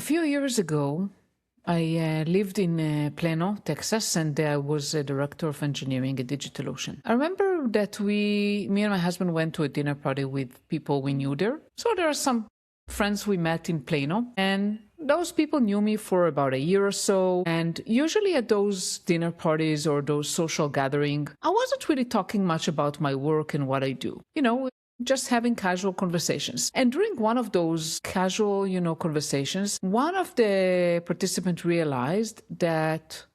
few years ago, I lived in Plano, Texas, and I was a director of engineering at DigitalOcean. I remember that me and my husband went to a dinner party with people we knew there. So there are some friends we met in Plano, and those people knew me for about a year or so. And usually at those dinner parties or those social gatherings, I wasn't really talking much about my work and what I do. Just having casual conversations. And during one of those casual, conversations, one of the participants realized that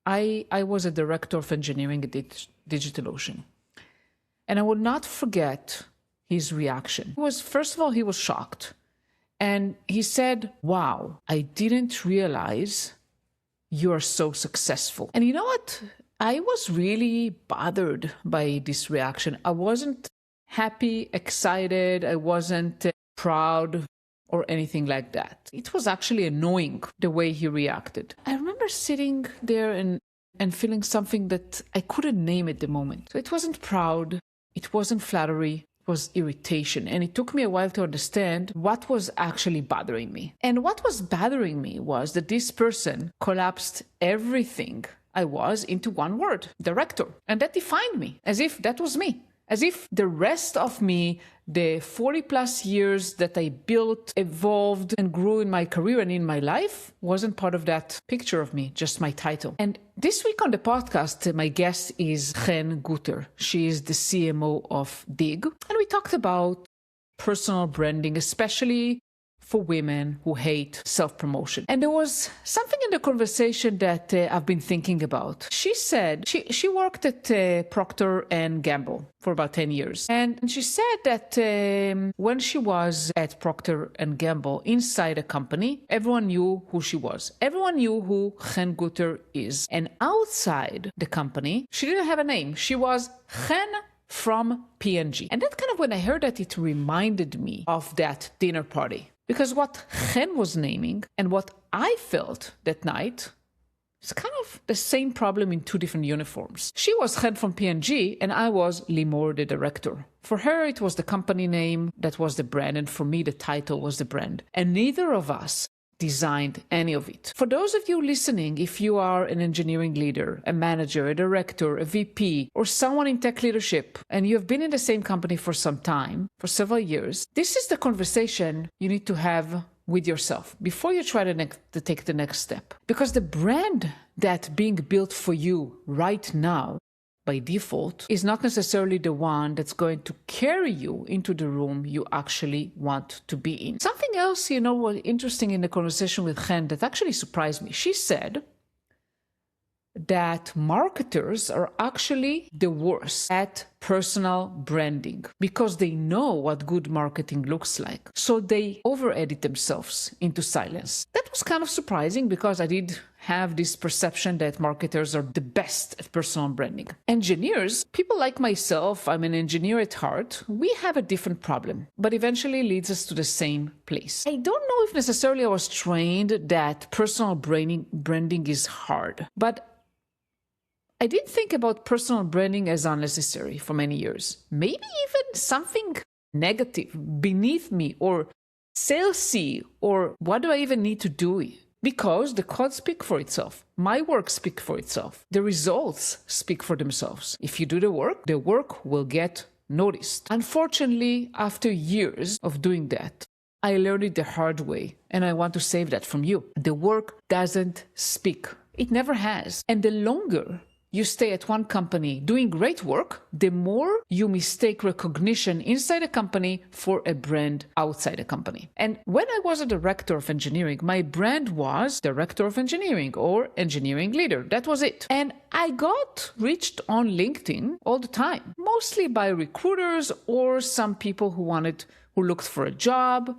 I was a director of engineering at DigitalOcean. And I will not forget his reaction. First of all, he was shocked. And he said, "Wow, I didn't realize you're so successful." And you know what? I was really bothered by this reaction. I wasn't happy, excited, I wasn't proud or anything like that. It was actually annoying the way he reacted. I remember sitting there and feeling something that I couldn't name at the moment. So it wasn't proud, it wasn't flattery, it was irritation. And it took me a while to understand what was actually bothering me. And what was bothering me was that this person collapsed everything I was into one word: director. And that defined me, as if that was me. As if the rest of me, the 40 plus years that I built, evolved, and grew in my career and in my life, wasn't part of that picture of me, just my title. And this week on the podcast, my guest is Chen Guter. She is the CMO of Dig. And we talked about personal branding, especially for women who hate self-promotion. And there was something in the conversation that I've been thinking about. She said she worked at Procter & Gamble for about 10 years. And she said that when she was at Procter & Gamble inside a company, everyone knew who she was. Everyone knew who Chen Guter is. And outside the company, she didn't have a name. She was Chen from P&G. And that kind of, when I heard that, it reminded me of that dinner party. Because what Chen was naming and what I felt that night is kind of the same problem in two different uniforms. She was Chen from P&G and I was Limor, the director. For her, it was the company name that was the brand, and for me, the title was the brand. And neither of us designed any of it. For those of you listening, if you are an engineering leader, a manager, a director, a VP, or someone in tech leadership, and you have been in the same company for some time, for several years, this is the conversation you need to have with yourself before you try to take the next step. Because the brand that's being built for you right now, by default, is not necessarily the one that's going to carry you into the room you actually want to be in. Something else, was interesting in the conversation with Chen that actually surprised me. She said that marketers are actually the worst at personal branding because they know what good marketing looks like. So they over-edit themselves into silence. That was kind of surprising because I did have this perception that marketers are the best at personal branding. Engineers, people like myself, I'm an engineer at heart, we have a different problem, but eventually leads us to the same place. I don't know if necessarily I was trained that personal branding is hard, but I did think about personal branding as unnecessary for many years. Maybe even something negative beneath me or salesy, or what do I even need to do? Because the code speaks for itself. My work speaks for itself. The results speak for themselves. If you do the work will get noticed. Unfortunately, after years of doing that, I learned it the hard way, and I want to save that from you. The work doesn't speak. It never has. And the longer you stay at one company doing great work, the more you mistake recognition inside a company for a brand outside a company. And when I was a director of engineering, my brand was director of engineering or engineering leader. That was it. And I got reached on LinkedIn all the time, mostly by recruiters or some people who looked for a job.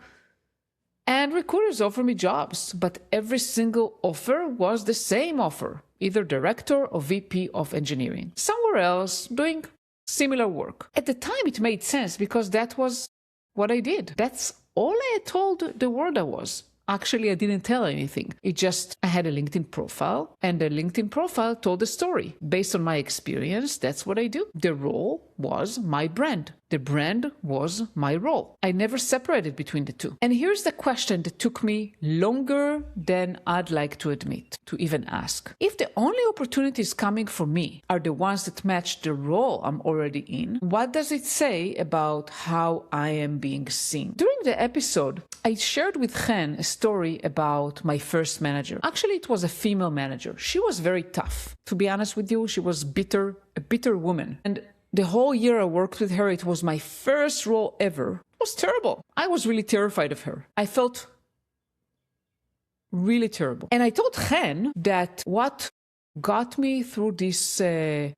And recruiters offer me jobs, but every single offer was the same offer, either director or VP of engineering, somewhere else doing similar work. At the time, it made sense because that was what I did. That's all I had told the world I was. Actually, I didn't tell anything. I had a LinkedIn profile, and the LinkedIn profile told a story. Based on my experience, that's what I do. The role was my brand. The brand was my role. I never separated between the two. And here's the question that took me longer than I'd like to admit, to even ask. If the only opportunities coming for me are the ones that match the role I'm already in, what does it say about how I am being seen? During the episode, I shared with Chen a story about my first manager. Actually, it was a female manager. She was very tough. To be honest with you, she was bitter, a bitter woman. And the whole year I worked with her, it was my first role ever. It was terrible. I was really terrified of her. I felt really terrible. And I told Chen that what got me through this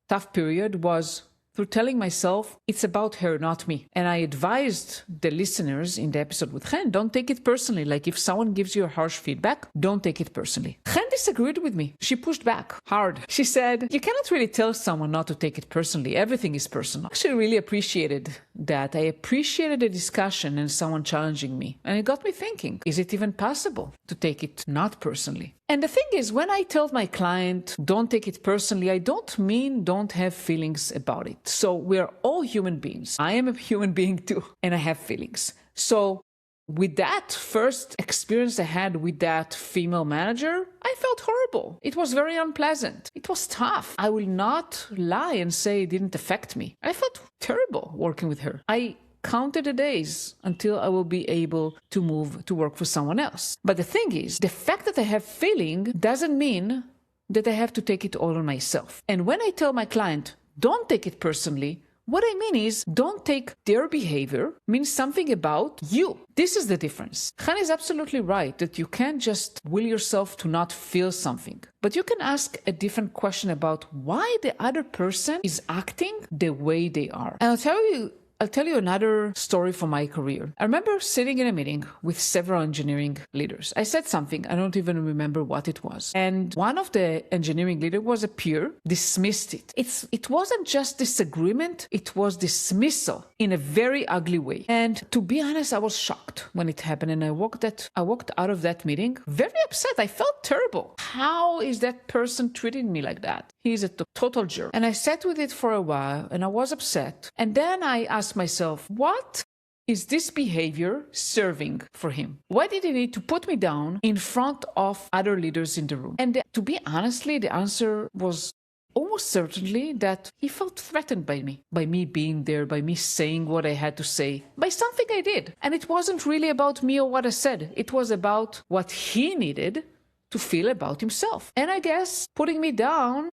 tough period was through telling myself it's about her, not me. And I advised the listeners in the episode with Chen, don't take it personally. Like if someone gives you a harsh feedback, don't take it personally. Chen disagreed with me. She pushed back hard. She said, you cannot really tell someone not to take it personally. Everything is personal. I actually really appreciated that. I appreciated the discussion and someone challenging me. And it got me thinking, is it even possible to take it not personally? And the thing is, when I tell my client, don't take it personally, I don't mean don't have feelings about it. So we're all human beings. I am a human being too, and I have feelings. So with that first experience I had with that female manager, I felt horrible. It was very unpleasant. It was tough. I will not lie and say it didn't affect me. I felt terrible working with her. I counted the days until I will be able to move to work for someone else. But the thing is, the fact that I have feeling doesn't mean that I have to take it all on myself. And when I tell my client, don't take it personally, what I mean is, don't take their behavior means something about you. This is the difference. Chen is absolutely right that you can't just will yourself to not feel something. But you can ask a different question about why the other person is acting the way they are. And I'll tell you another story from my career. I remember sitting in a meeting with several engineering leaders. I said something, I don't even remember what it was. And one of the engineering leaders was a peer, dismissed it. It wasn't just disagreement, it was dismissal in a very ugly way. And to be honest, I was shocked when it happened. And I walked out of that meeting very upset. I felt terrible. How is that person treating me like that? He's a total jerk. And I sat with it for a while and I was upset. And then I asked myself, what is this behavior serving for him? Why did he need to put me down in front of other leaders in the room? And to be honestly, the answer was almost certainly that he felt threatened by me being there, by me saying what I had to say, by something I did. And it wasn't really about me or what I said. It was about what he needed to feel about himself. And I guess putting me down,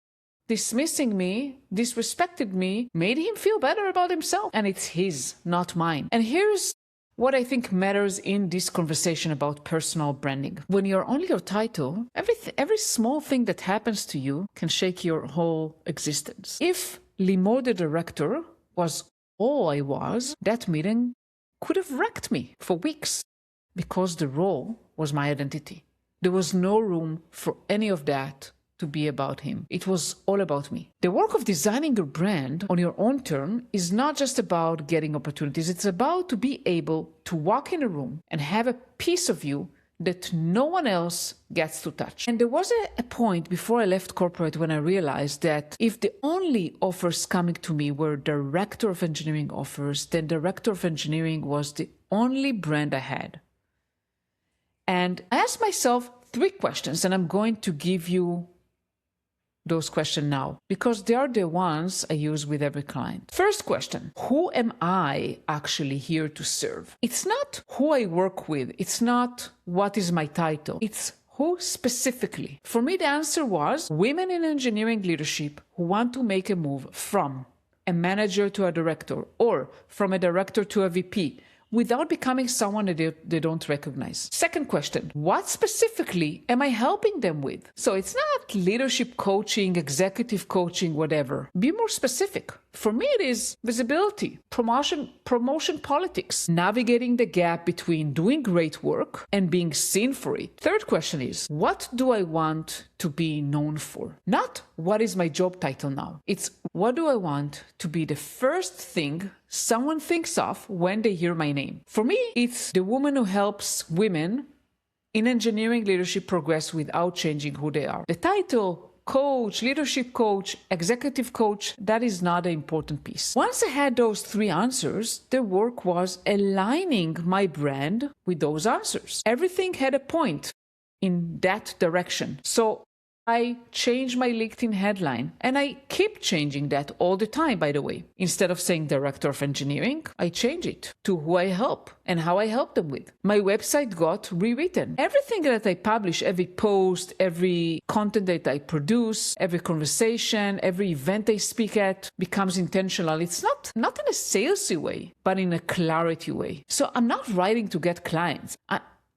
dismissing me, disrespected me, made him feel better about himself. And it's his, not mine. And here's what I think matters in this conversation about personal branding. When you're only your title, every small thing that happens to you can shake your whole existence. If Limor, the director, was all I was, that meeting could have wrecked me for weeks because the role was my identity. There was no room for any of that to be about him. It was all about me. The work of designing your brand on your own term is not just about getting opportunities. It's about to be able to walk in a room and have a piece of you that no one else gets to touch. And there was a point before I left corporate when I realized that if the only offers coming to me were director of engineering offers, then director of engineering was the only brand I had. And I asked myself 3 questions, and I'm going to give you those questions now, because they are the ones I use with every client. First question, who am I actually here to serve? It's not who I work with. It's not what is my title. It's who specifically. For me, the answer was women in engineering leadership who want to make a move from a manager to a director or from a director to a VP without becoming someone that they don't recognize. Second question, what specifically am I helping them with? So it's not leadership coaching, executive coaching, whatever. Be more specific. For me, it is visibility, promotion politics, navigating the gap between doing great work and being seen for it. Third question is, what do I want to be known for? Not what is my job title now. It's what do I want to be the first thing someone thinks of when they hear my name. For me, it's the woman who helps women in engineering, leadership progress without changing who they are. The title, coach, leadership coach, executive coach, that is not the important piece. Once I had those three answers, the work was aligning my brand with those answers. Everything had a point in that direction. So I changed my LinkedIn headline, and I keep changing that all the time, by the way. Instead of saying director of engineering, I change it to who I help and how I help them with. My website got rewritten. Everything that I publish, every post, every content that I produce, every conversation, every event I speak at becomes intentional. It's not in a salesy way, but in a clarity way. So I'm not writing to get clients.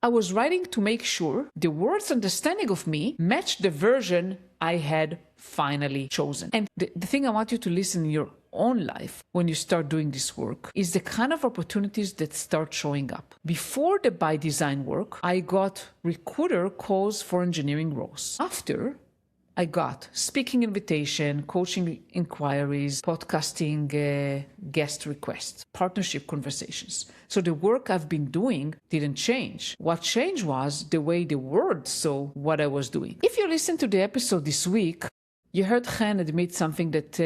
I was writing to make sure the world's understanding of me matched the version I had finally chosen. And the thing I want you to listen in your own life when you start doing this work is the kind of opportunities that start showing up. Before the by design work, I got recruiter calls for engineering roles. After, I got speaking invitation, coaching inquiries, podcasting guest requests, partnership conversations. So the work I've been doing didn't change. What changed was the way the world saw what I was doing. If you listen to the episode this week, you heard Chen admit something that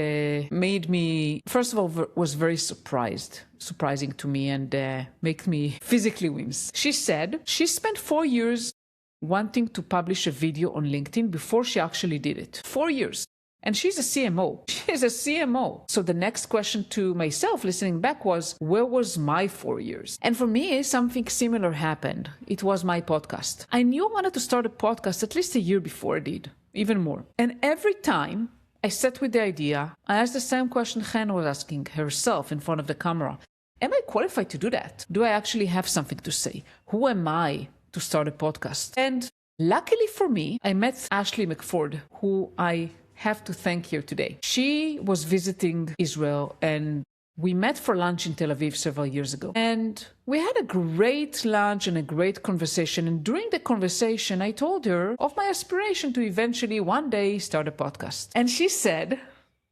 made me, first of all, was very surprising to me and made me physically wince. She said she spent 4 years wanting to publish a video on LinkedIn before she actually did it. 4 years. And she's a CMO. She's a CMO. So the next question to myself listening back was, where was my 4 years? And for me, something similar happened. It was my podcast. I knew I wanted to start a podcast at least a year before I did, even more. And every time I sat with the idea, I asked the same question Chen was asking herself in front of the camera. Am I qualified to do that? Do I actually have something to say? Who am I to start a podcast? And luckily for me, I met Ashley McFord, who I have to thank here today. She was visiting Israel and we met for lunch in Tel Aviv several years ago. And we had a great lunch and a great conversation. And during the conversation, I told her of my aspiration to eventually one day start a podcast. And she said,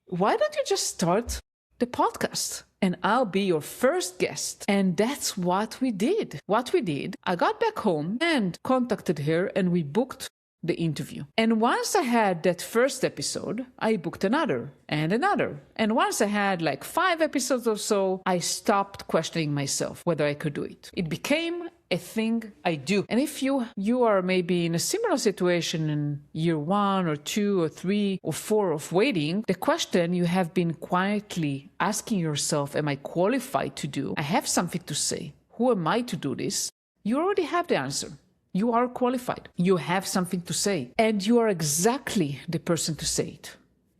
why don't you just start the podcast? And I'll be your first guest. And that's what we did. I got back home and contacted her and we booked the interview. And once I had that first episode, I booked another and another. And once I had like 5 episodes or so, I stopped questioning myself whether I could do it. It became a thing I do. And if you are maybe in a similar situation in year 1 or 2 or 3 or 4 of waiting, the question you have been quietly asking yourself, am I qualified to do? I have something to say. Who am I to do this? You already have the answer. You are qualified. You have something to say. And you are exactly the person to say it.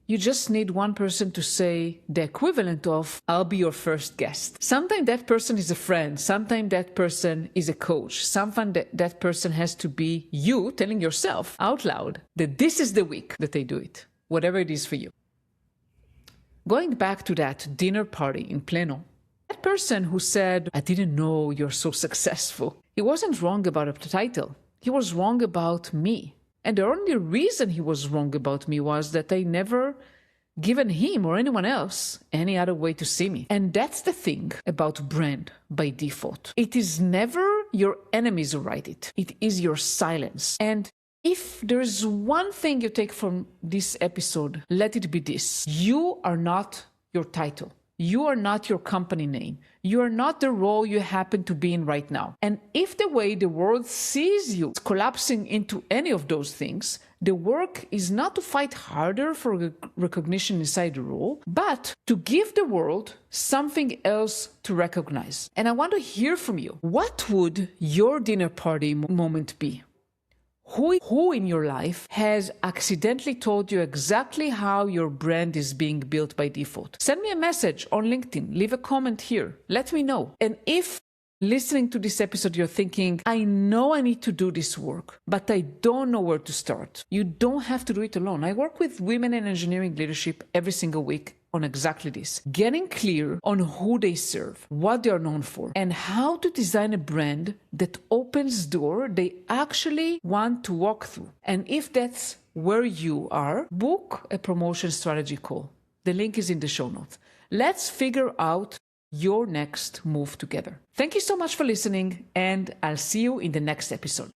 You just need one person to say the equivalent of, I'll be your first guest. Sometimes that person is a friend. Sometimes that person is a coach. Sometimes that person has to be you telling yourself out loud that this is the week that they do it, whatever it is for you. Going back to that dinner party in Plano, that person who said, I didn't know you're so successful, he wasn't wrong about the title. He was wrong about me. And the only reason he was wrong about me was that I never given him or anyone else any other way to see me. And that's the thing about brand by default. It is never your enemies who write it. It is your silence. And if there's one thing you take from this episode, let it be this. You are not your title. You are not your company name. You are not the role you happen to be in right now. And if the way the world sees you is collapsing into any of those things, the work is not to fight harder for recognition inside the role, but to give the world something else to recognize. And I want to hear from you. What would your dinner party moment be? Who in your life has accidentally told you exactly how your brand is being built by default? Send me a message on LinkedIn. Leave a comment here. Let me know. And if listening to this episode, you're thinking, I know I need to do this work, but I don't know where to start. You don't have to do it alone. I work with women in engineering leadership every single week on exactly this. Getting clear on who they serve, what they are known for, and how to design a brand that opens door they actually want to walk through. And if that's where you are, book a promotion strategy call. The link is in the show notes. Let's figure out your next move together. Thank you so much for listening, and I'll see you in the next episode.